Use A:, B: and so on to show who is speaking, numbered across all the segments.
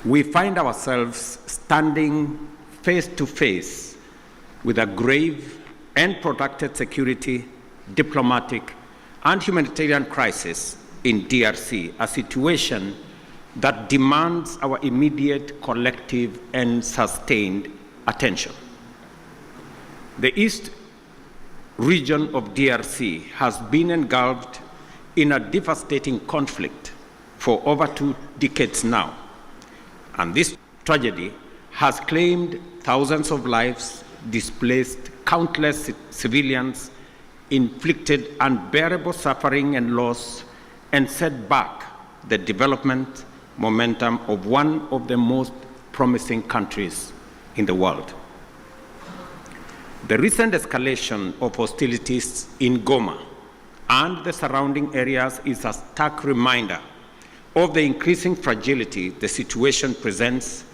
A: we find ourselves standing face to face with a grave and protracted security, diplomatic, and humanitarian crisis in DRC, a situation that demands our immediate, collective, and sustained attention. The East region of DRC has been engulfed in a devastating conflict for over 2 decades now, and this tragedy has claimed thousands of lives, displaced countless civilians, inflicted unbearable suffering and loss, and set back the development momentum of one of the most promising countries in the world. The recent escalation of hostilities in Goma and the surrounding areas is a stark reminder of the increasing fragility the situation presents,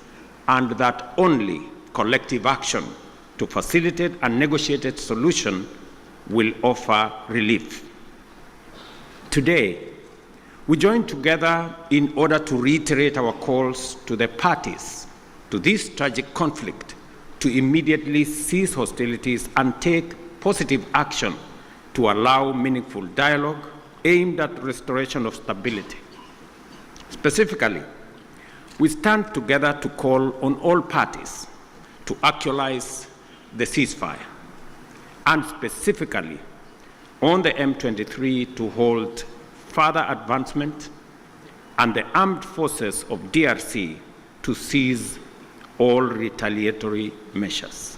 A: and that only collective action to facilitate a negotiated solution will offer relief. Today, we join together in order to reiterate our calls to the parties to this tragic conflict to immediately cease hostilities and take positive action to allow meaningful dialogue aimed at restoration of stability. Specifically, we stand together to call on all parties to actualize the ceasefire, and specifically on the M23 to halt further advancement, and the armed forces of DRC to cease all retaliatory measures.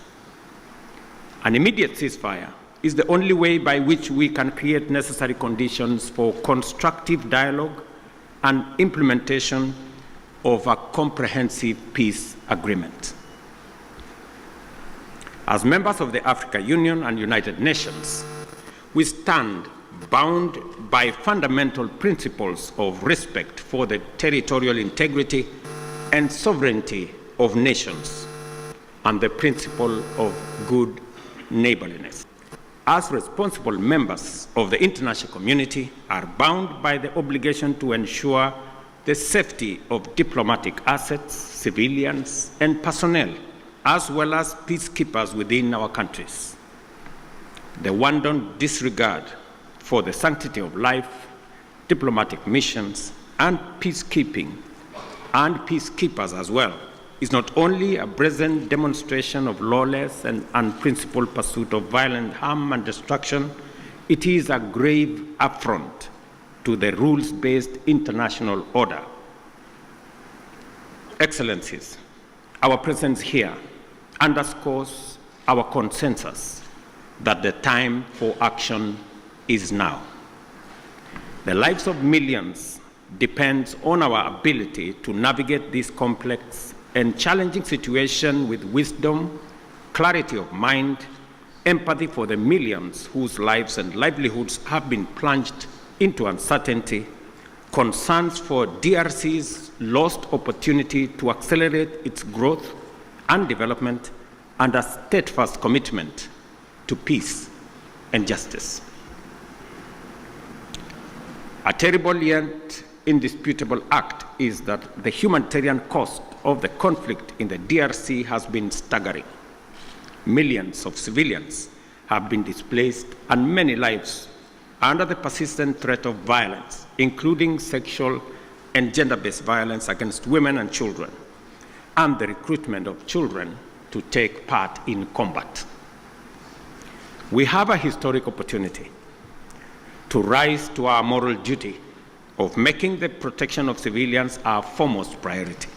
A: An immediate ceasefire is the only way by which we can create necessary conditions for constructive dialogue and implementation of a comprehensive peace agreement. As members of the African Union and United Nations, we stand bound by fundamental principles of respect for the territorial integrity and sovereignty of nations and the principle of good neighborliness. As responsible members of the international community are bound by the obligation to ensure the safety of diplomatic assets, civilians, and personnel, as well as peacekeepers within our countries. The wanton disregard for the sanctity of life, diplomatic missions, and peacekeeping, and peacekeepers as well, is not only a brazen demonstration of lawless and unprincipled pursuit of violent harm and destruction, it is a grave affront to the rules-based international order. Excellencies, our presence here underscores our consensus that the time for action is now. The lives of millions depends on our ability to navigate this complex and challenging situation with wisdom, clarity of mind, empathy for the millions whose lives and livelihoods have been plunged into uncertainty, concerns for DRC's lost opportunity to accelerate its growth and development, and a steadfast commitment to peace and justice. A terrible yet indisputable act is that the humanitarian cost of the conflict in the DRC has been staggering. Millions of civilians have been displaced and many lives under the persistent threat of violence, including sexual and gender-based violence against women and children, and the recruitment of children to take part in combat. We have a historic opportunity to rise to our moral duty of making the protection of civilians our foremost priority,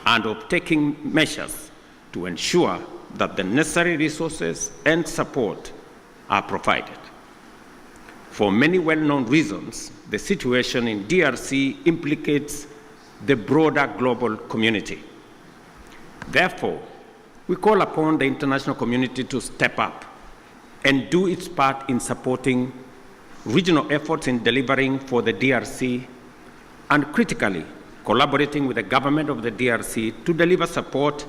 A: and of taking measures to ensure that the necessary resources and support are provided. For many well-known reasons, the situation in DRC implicates the broader global community. Therefore, we call upon the international community to step up and do its part in supporting regional efforts in delivering for the DRC, and critically collaborating with the government of the DRC to deliver support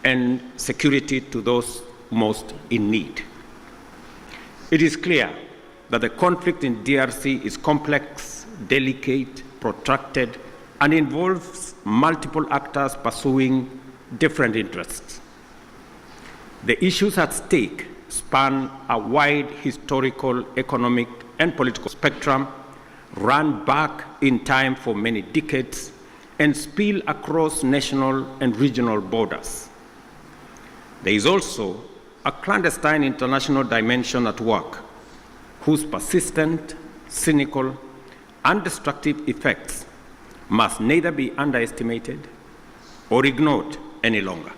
A: and security to those most in need. It is clear that the conflict in DRC is complex, delicate, protracted, and involves multiple actors pursuing different interests. The issues at stake span a wide historical, economic, and political spectrum, run back in time for many decades, and spill across national and regional borders. There is also a clandestine international dimension at work, whose persistent, cynical, and destructive effects must neither be underestimated or ignored any longer.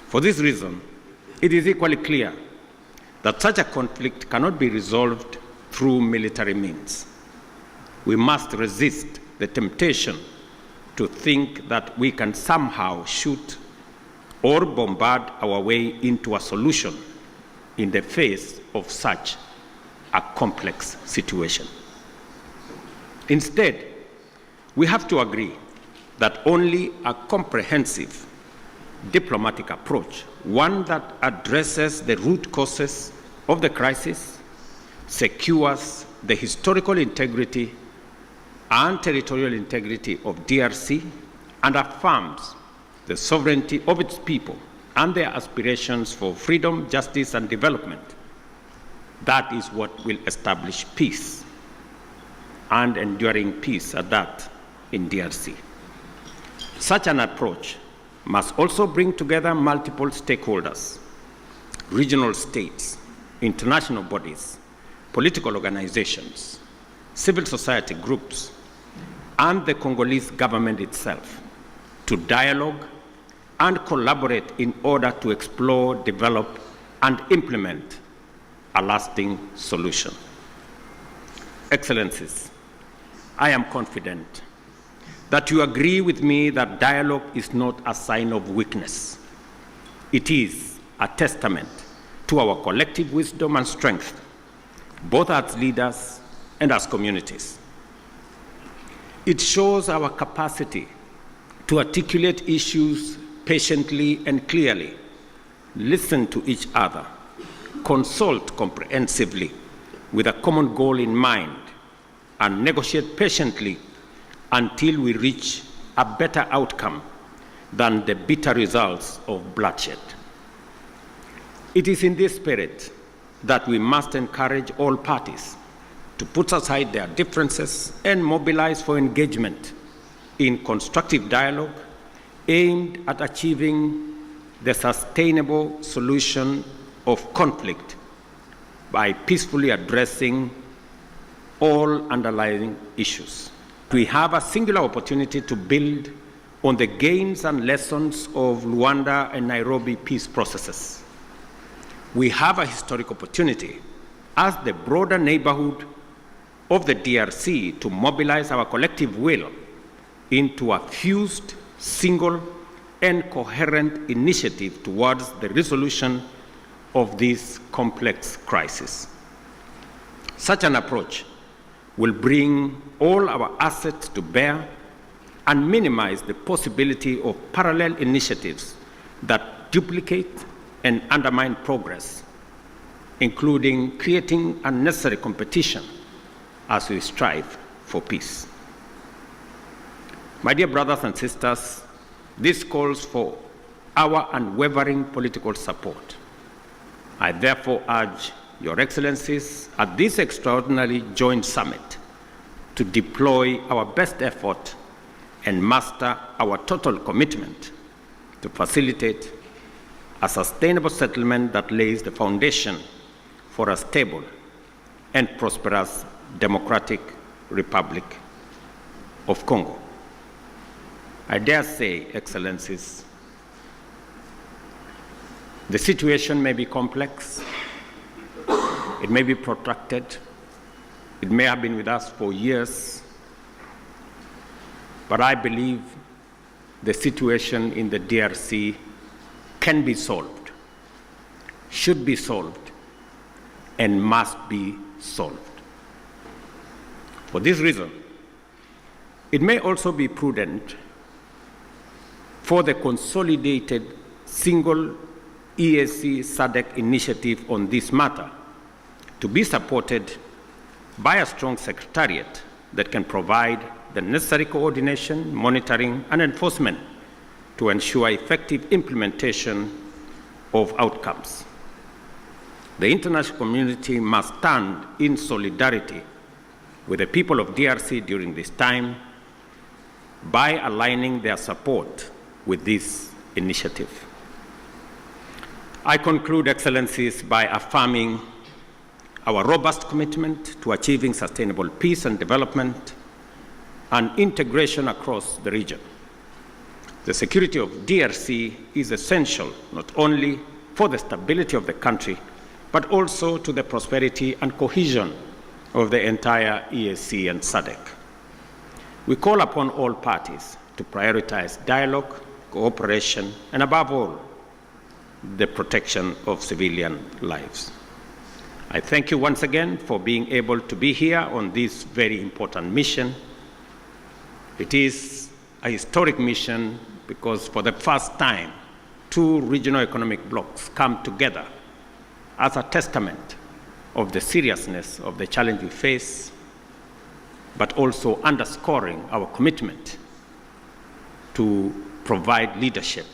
A: For this reason, it is equally clear that such a conflict cannot be resolved through military means. We must resist the temptation to think that we can somehow shoot or bombard our way into a solution in the face of such a complex situation. Instead, we have to agree that only a comprehensive diplomatic approach, one that addresses the root causes of the crisis, secures the historical integrity and territorial integrity of DRC, and affirms the sovereignty of its people and their aspirations for freedom, justice, and development. That is what will establish peace, and enduring peace at that, in DRC. Such an approach must also bring together multiple stakeholders, regional states, international bodies, political organizations, civil society groups, and the Congolese government itself to dialogue and collaborate in order to explore, develop, and implement a lasting solution. Excellencies, I am confident that you agree with me that dialogue is not a sign of weakness. It is a testament to our collective wisdom and strength, both as leaders and as communities. It shows our capacity to articulate issues patiently and clearly, listen to each other, consult comprehensively with a common goal in mind, and negotiate patiently until we reach a better outcome than the bitter results of bloodshed. It is in this spirit that we must encourage all parties to put aside their differences and mobilize for engagement in constructive dialogue aimed at achieving the sustainable solution of conflict by peacefully addressing all underlying issues. We have a singular opportunity to build on the gains and lessons of Luanda and Nairobi peace processes. We have a historic opportunity as the broader neighborhood of the DRC to mobilize our collective will into a fused, single, and coherent initiative towards the resolution of this complex crisis. Such an approach will bring all our assets to bear and minimize the possibility of parallel initiatives that duplicate and undermine progress, including creating unnecessary competition as we strive for peace. My dear brothers and sisters, this calls for our unwavering political support. I therefore urge Your Excellencies at this extraordinary joint summit to deploy our best effort and muster our total commitment to facilitate a sustainable settlement that lays the foundation for a stable and prosperous Democratic Republic of Congo. I dare say, Excellencies, the situation may be complex, it may be protracted, it may have been with us for years, but I believe the situation in the DRC can be solved, should be solved, and must be solved. For this reason, it may also be prudent for the consolidated single EAC SADC initiative on this matter to be supported by a strong secretariat that can provide the necessary coordination, monitoring, and enforcement to ensure effective implementation of outcomes. The international community must stand in solidarity with the people of DRC during this time by aligning their support with this initiative. I conclude, Excellencies, by affirming our robust commitment to achieving sustainable peace and development and integration across the region. The security of DRC is essential not only for the stability of the country, but also to the prosperity and cohesion of the entire EAC and SADC. We call upon all parties to prioritize dialogue, cooperation, and above all, the protection of civilian lives. I thank you once again for being able to be here on this very important mission. It is a historic mission because for the first time, two regional economic blocs come together as a testament of the seriousness of the challenge we face, but also underscoring our commitment to provide leadership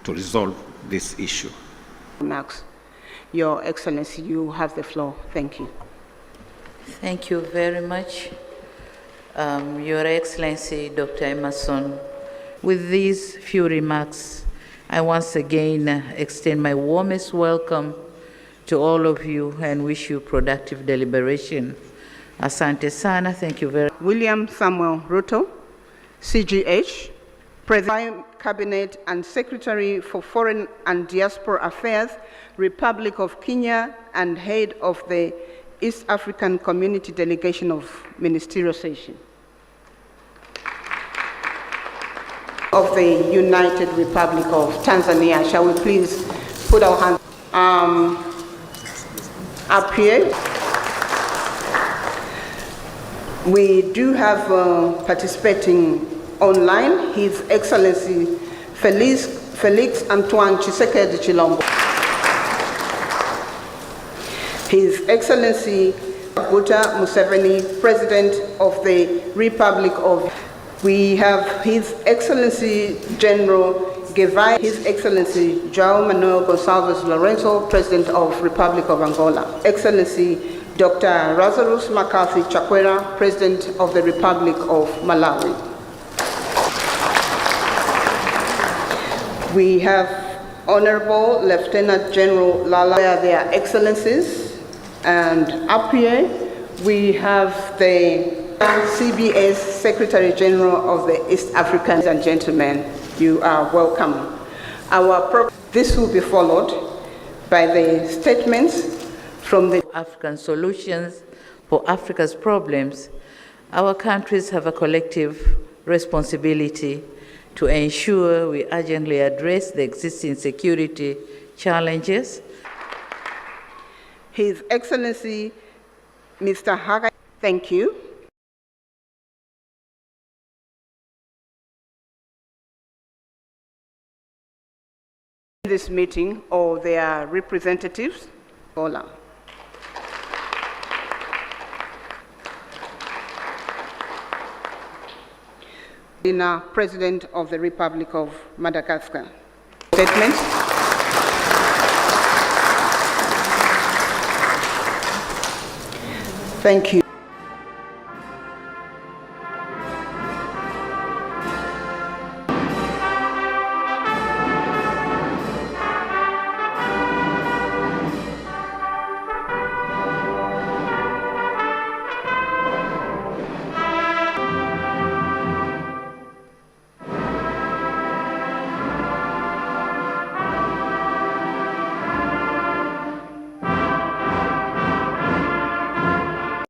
A: to resolve this issue.
B: Max, Your Excellency, you have the floor. Thank you.
C: Thank you very much, Your Excellency, Dr. Emerson. With these few remarks, I once again extend my warmest welcome to all of you and wish you productive deliberation. Asante sana, thank you very much.
B: William Samuel Ruto, CGH, President, Cabinet and Secretary for Foreign and Diaspora Affairs, Republic of Kenya, and Head of the East African Community Delegation of Ministerial Session. Of the United Republic of Tanzania, shall we please put our hands up here? We do have participating online His Excellency Felix Antoine Tshisekedi Chilombo, His Excellency Kaguta Museveni, President of the Republic of. We have His Excellency General Gevai, His Excellency João Manuel Gonçalves Lourenço, President of Republic of Angola, Excellency Dr. Lazarus McCarthy Chakwera, President of the Republic of Malawi. We have Honorable Lieutenant General Lala, their Excellencies, and up here we have the CBS Secretary General of the East Africans and gentlemen. You are welcome. This will be followed by the statements from the
C: African solutions for Africa's problems. Our countries have a collective responsibility to ensure we urgently address the existing security challenges.
B: His Excellency Mr. Haga, thank you. This meeting or their representatives. Hola. President of the Republic of Madagascar. Statement. Thank you.